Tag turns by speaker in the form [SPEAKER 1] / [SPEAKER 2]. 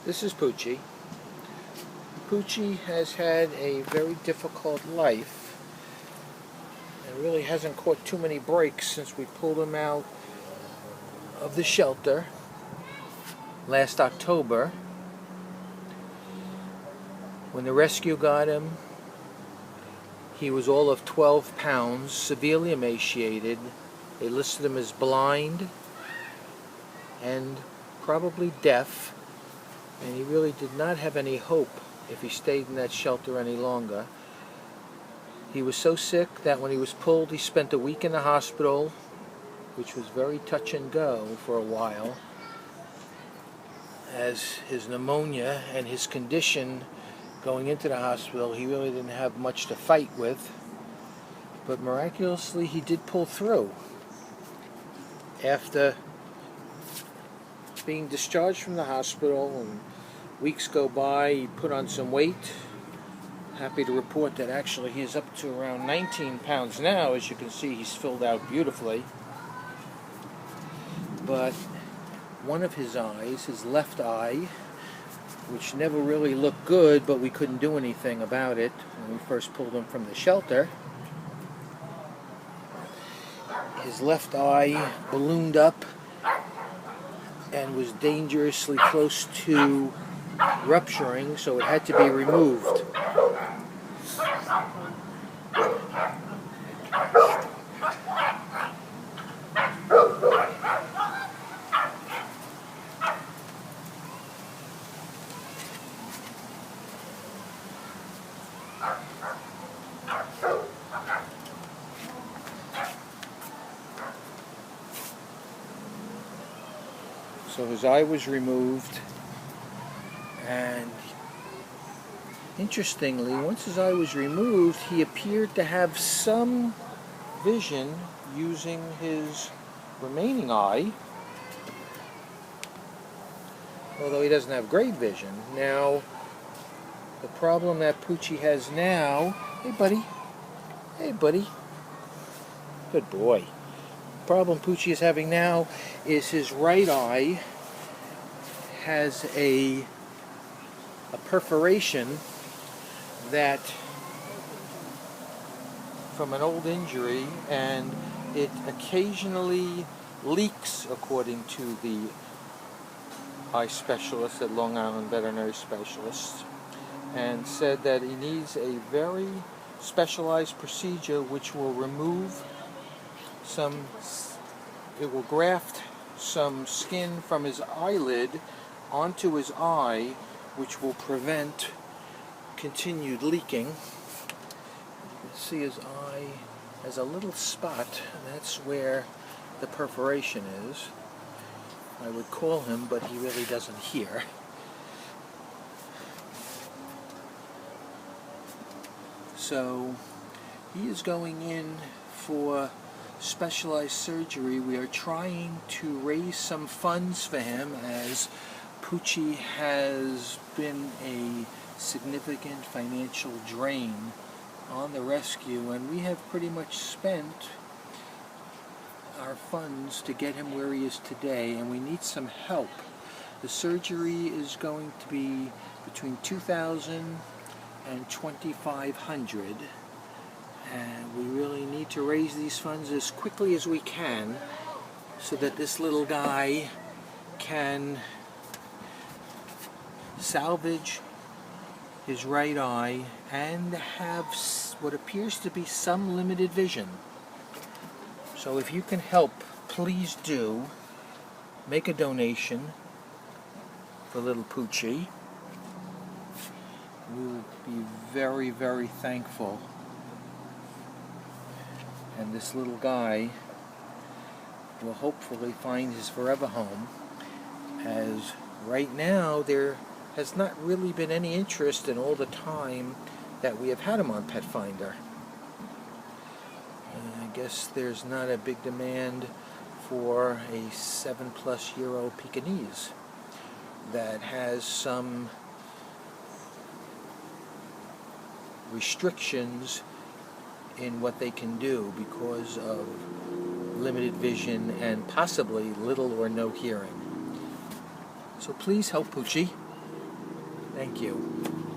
[SPEAKER 1] This is Poochie. Poochie has had a very difficult life and really hasn't caught too many breaks since we pulled him out of the shelter last October. When the rescue got him, he was all of 12 pounds, severely emaciated. They listed him as blind and probably deaf, and he really did not have any hope if he stayed in that shelter any longer. He was so sick that when he was pulled, he spent a week in the hospital, which was very touch and go for a while, as his pneumonia and his condition going into the hospital, he really didn't have much to fight with. But miraculously, he did pull through. After being discharged from the hospital and weeks go by, he put on some weight. Happy to report that actually he is up to around 19 pounds now. As you can see, he's filled out beautifully. But one of his eyes, his left eye, which never really looked good, but we couldn't do anything about it when we first pulled him from the shelter. His left eye ballooned up and was dangerously close to rupturing, so it had to be removed. So his eye was removed, and interestingly, once his eye was removed, he appeared to have some vision using his remaining eye, although he doesn't have great vision. Now, the problem that Poochie has now, hey buddy, good boy. The problem Poochie is having now is his right eye has a perforation that from an old injury, and it occasionally leaks, according to the eye specialist at Long Island Veterinary Specialist, and said that he needs a very specialized procedure which will remove it will graft some skin from his eyelid onto his eye, which will prevent continued leaking. You can see his eye has a little spot, and that's where the perforation is. I would call him, but he really doesn't hear. So he is going in for specialized surgery. We are trying to raise some funds for him, as Poochie has been a significant financial drain on the rescue, and we have pretty much spent our funds to get him where he is today, and we need some help. The surgery is going to be between $2,000 and $2,500. And we really need to raise these funds as quickly as we can so that this little guy can salvage his right eye and have what appears to be some limited vision. So if you can help, please do make a donation for little Poochie. We will be very, very thankful. And this little guy will hopefully find his forever home, as right now there has not really been any interest in all the time that we have had him on Pet Finder. I guess there's not a big demand for a 7-plus-year-old Pekingese that has some restrictions in what they can do because of limited vision and possibly little or no hearing. So please help Poochie. Thank you.